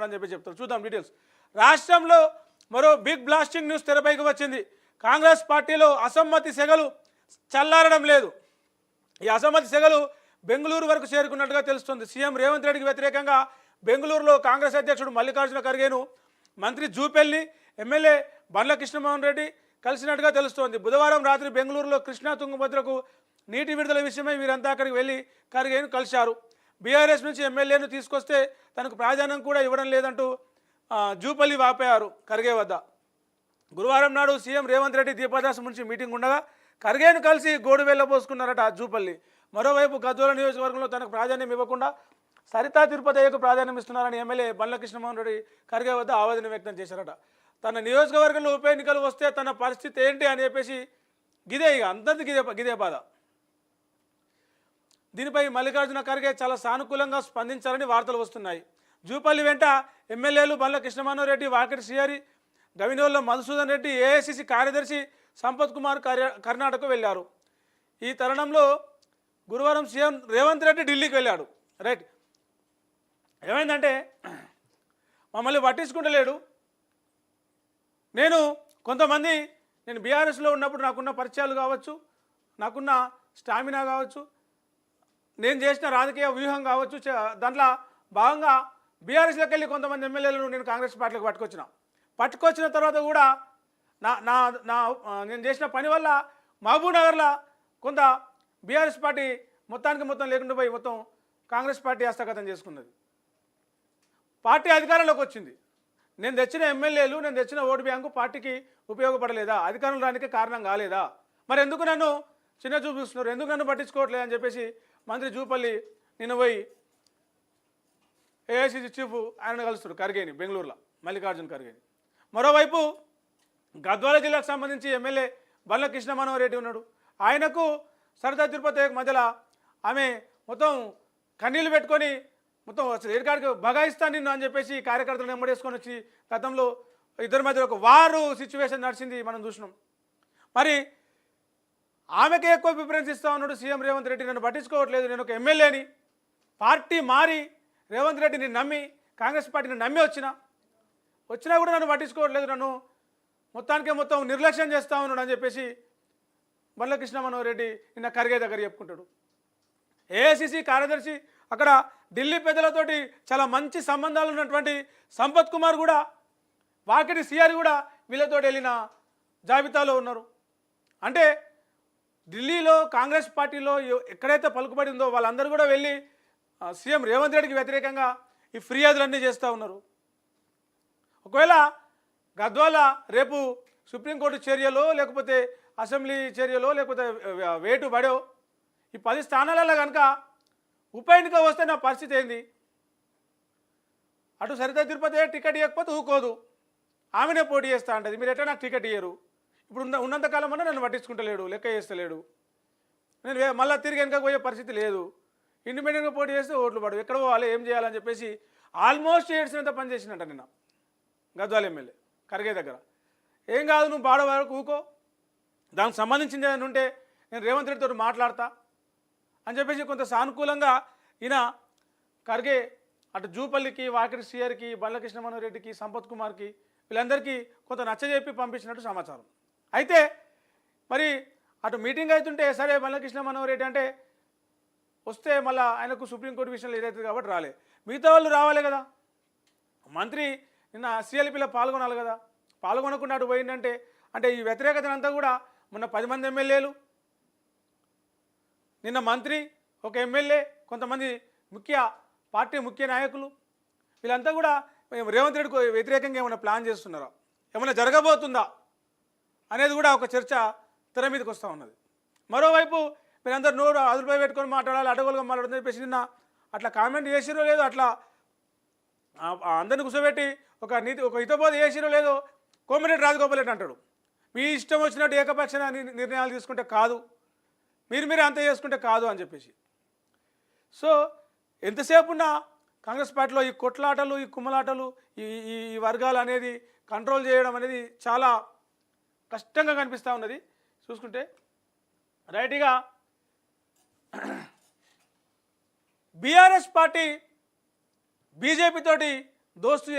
అని చెప్పి చెప్తారు. చూద్దాం డీటెయిల్స్. రాష్ట్రంలో మరో బిగ్ బ్లాస్టింగ్ న్యూస్ తెరపైకి వచ్చింది. కాంగ్రెస్ పార్టీలో అసమ్మతి సెగలు చల్లారడం లేదు. ఈ అసమ్మతి సెగలు బెంగళూరు వరకు చేరుకున్నట్టుగా తెలుస్తుంది. సీఎం రేవంత్ రెడ్డికి వ్యతిరేకంగా బెంగళూరులో కాంగ్రెస్ అధ్యక్షుడు మల్లికార్జున ఖర్గేను మంత్రి జూపల్లి, ఎమ్మెల్యే బండ్ల కృష్ణమోహన్ రెడ్డి కలిసినట్టుగా తెలుస్తోంది. బుధవారం రాత్రి బెంగళూరులో కృష్ణా తుంగభద్రకు నీటి విడుదల విషయమై వీరంతా అక్కడికి వెళ్ళి ఖర్గేను కలిశారు. బీఆర్ఎస్ నుంచి ఎమ్మెల్యేను తీసుకొస్తే తనకు ప్రాధాన్యం కూడా ఇవ్వడం లేదంటూ జూపల్లి వాపోయారు ఖర్గే వద్ద. గురువారం నాడు సీఎం రేవంత్ రెడ్డి దీపదాస్ నుంచి మీటింగ్ ఉండగా ఖర్గేను కలిసి గోడు వెళ్ళబోసుకున్నారట జూపల్లి. మరోవైపు గద్వాల నియోజకవర్గంలో తనకు ప్రాధాన్యం ఇవ్వకుండా సరితా తిరుపతయ్యకు ప్రాధాన్యం ఇస్తున్నారని ఎమ్మెల్యే బండ్ల కృష్ణమోహన్ రెడ్డి ఖర్గే వద్ద ఆవేదన వ్యక్తం చేశారట. తన నియోజకవర్గంలో ఉప ఎన్నికలు వస్తే తన పరిస్థితి ఏంటి అని చెప్పేసి అందరికీ గిదే బాధ. దీనిపై మల్లికార్జున ఖర్గే చాలా సానుకూలంగా స్పందించాలని వార్తలు వస్తున్నాయి. జూపల్లి వెంట ఎమ్మెల్యేలు బండ్ల కృష్ణమోహన్ రెడ్డి, వాకిటి శ్రీహరి, గవినోళ్ళ మధుసూదన్ రెడ్డి, ఏఐసిసి కార్యదర్శి సంపత్ కుమార్ కర్ణాటక వెళ్ళారు. ఈ తరుణంలో గురువారం సీఎం రేవంత్ రెడ్డి ఢిల్లీకి వెళ్ళాడు. రైట్, ఏమైందంటే మమ్మల్ని పట్టించుకుంటలేడు. నేను బీఆర్ఎస్లో ఉన్నప్పుడు నాకున్న పరిచయాలు కావచ్చు, నాకున్న స్టామినా కావచ్చు, నేను చేసిన రాజకీయ వ్యూహం కావచ్చు, దాంట్లో భాగంగా బీఆర్ఎస్లోకి వెళ్ళి కొంతమంది ఎమ్మెల్యేలను నేను కాంగ్రెస్ పార్టీలకు పట్టుకొచ్చిన తర్వాత కూడా నేను చేసిన పని వల్ల మహబూబ్ నగర్లో కొంత బీఆర్ఎస్ పార్టీ మొత్తం లేకుండా పోయి మొత్తం కాంగ్రెస్ పార్టీ హస్తగతం చేసుకున్నది. పార్టీ అధికారంలోకి వచ్చింది. నేను తెచ్చిన ఎమ్మెల్యేలు, నేను తెచ్చిన ఓటు బ్యాంకు పార్టీకి ఉపయోగపడలేదా? అధికారంలో రానికి కారణం కాలేదా? మరి ఎందుకు నన్ను చిన్న చూపిస్తున్నారు, ఎందుకు నన్ను పట్టించుకోవట్లేదు అని చెప్పేసి మంత్రి జూపల్లి నిన్న పోయి ఏఐసిసి చీఫ్ ఆయన కలుస్తాడు ఖర్గేని బెంగళూరులో, మల్లికార్జున ఖర్గేని. మరోవైపు గద్వాల జిల్లాకు సంబంధించి ఎమ్మెల్యే బండ్ల కృష్ణమోహన్ రెడ్డి ఉన్నాడు. ఆయనకు సరితా తిరుపతి మధ్యలో ఆమె మొత్తం కన్నీళ్ళు పెట్టుకొని మొత్తం ఏడుకాడికి బగాయిస్తాను నిన్ను అని చెప్పేసి కార్యకర్తలను వెంబడేసుకొని వచ్చి గతంలో ఇద్దరి మధ్య ఒక వారు సిచ్యువేషన్ నడిచింది, మనం చూసినాం. మరి ఆమెకే ఎక్కువ ప్రిఫరెన్స్ ఇస్తా ఉన్నాడు సీఎం రేవంత్ రెడ్డి. నన్ను పట్టించుకోవట్లేదు, నేను ఒక ఎమ్మెల్యేని, పార్టీ మారి రేవంత్ రెడ్డిని నమ్మి కాంగ్రెస్ పార్టీని నమ్మి వచ్చినా కూడా నన్ను పట్టించుకోవట్లేదు, నన్ను మొత్తం నిర్లక్ష్యం చేస్తా ఉన్నాడు అని చెప్పేసి బండ్ల కృష్ణమోహన్ రెడ్డి నిన్న ఖర్గే దగ్గర చెప్పుకుంటాడు. ఏఐసిసి కార్యదర్శి అక్కడ ఢిల్లీ పెద్దలతోటి చాలా మంచి సంబంధాలు ఉన్నటువంటి సంపత్ కుమార్ కూడా, వాకిటి శ్రీహరి కూడా వీళ్ళతో వెళ్ళిన జాబితాలో ఉన్నారు. అంటే ఢిల్లీలో కాంగ్రెస్ పార్టీలో ఎక్కడైతే పలుకుబడి ఉందో వాళ్ళందరూ కూడా వెళ్ళి సీఎం రేవంత్ రెడ్డికి వ్యతిరేకంగా ఈ ఫిర్యాదులన్నీ చేస్తూ ఉన్నారు. ఒకవేళ గద్వాల రేపు సుప్రీంకోర్టు చర్యలో, లేకపోతే అసెంబ్లీ చర్యలో, లేకపోతే వేటు బడో ఈ 10 స్థానాలలో కనుక ఉప ఎన్నిక వస్తే నా పరిస్థితి ఏంది? అటు సరితా తిరుపతి టికెట్ ఇవ్వకపోతే ఊకోదు, ఆమెనే పోటీ చేస్తా అంటది. మీరు ఎట్లా నాకు టికెట్ ఇయ్యరు? ఇప్పుడు ఉన్నంతకాలం అన్నా నన్ను పట్టించుకుంటలేడు, లెక్క చేస్తలేడు, నేను మళ్ళీ తిరిగి వెనక పోయే పరిస్థితి లేదు, ఇండిపెండెంట్గా పోటీ చేస్తే ఓట్లు పడవు, ఎక్కడ పోవాలి, ఏం చేయాలని చెప్పేసి ఆల్మోస్ట్ ఏడ్చినంత పని చేసినట్ట నిన్న గద్వాల ఎమ్మెల్యే ఖర్గే దగ్గర. ఏం కాదు, నువ్వు బాడ వరకు ఊకో, దానికి సంబంధించింది ఏదైనా ఉంటే నేను రేవంత్ రెడ్డితో మాట్లాడతా అని చెప్పేసి కొంత సానుకూలంగా ఈయన ఖర్గే అటు జూపల్లికి, వాకిటి శ్రీహరికి, బండ్ల కృష్ణమోహన్ రెడ్డికి, సంపత్ కుమార్కి వీళ్ళందరికీ కొంత నచ్చజెప్పి పంపించినట్టు సమాచారం. అయితే మరి అటు మీటింగ్ అవుతుంటే సరే బండ్ల కృష్ణమోహన్ రెడ్డి అంటే వస్తే మళ్ళీ ఆయనకు సుప్రీంకోర్టు విషయంలో ఏదైతుంది కాబట్టి రాలే. మిగతా వాళ్ళు రావాలి కదా, మంత్రి నిన్న సిఎల్పిలో పాల్గొనాలి కదా, పాల్గొనకుండా అటు పోయిందంటే అంటే ఈ వ్యతిరేకతనంతా కూడా మొన్న 10 మంది ఎమ్మెల్యేలు, నిన్న మంత్రి, ఒక ఎమ్మెల్యే, కొంతమంది పార్టీ ముఖ్య నాయకులు వీళ్ళంతా కూడా రేవంత్ రెడ్డికి వ్యతిరేకంగా ఏమైనా ప్లాన్ చేస్తున్నారా, ఏమైనా జరగబోతుందా అనేది కూడా ఒక చర్చ తెర మీదకి వస్తూ ఉన్నది. మరోవైపు మీరందరూ నోరు అదుపుపై పెట్టుకొని మాట్లాడాలి, అడగలుగా మాట్లాడుతుంది చెప్పేసి నిన్న అట్లా కామెంట్ చేసిరో లేదో, అట్లా అందరిని కూర్చోబెట్టి ఒక హితబోధ చేసిరో లేదో కోమటిరెడ్డి రాజగోపాల్ రెడ్డి అంటాడు, మీ ఇష్టం వచ్చినట్టు ఏకపక్ష నిర్ణయాలు తీసుకుంటే కాదు, మీరు అంత చేసుకుంటే కాదు అని చెప్పేసి. సో ఎంతసేపు ఉన్నా కాంగ్రెస్ పార్టీలో ఈ కొట్లాటలు, ఈ కుమ్మలాటలు, ఈ వర్గాలు అనేది కంట్రోల్ చేయడం అనేది చాలా కష్టంగా కనిపిస్తూ ఉన్నది చూసుకుంటే. రైట్గా బీఆర్ఎస్ పార్టీ బీజేపీ తోటి దోస్తు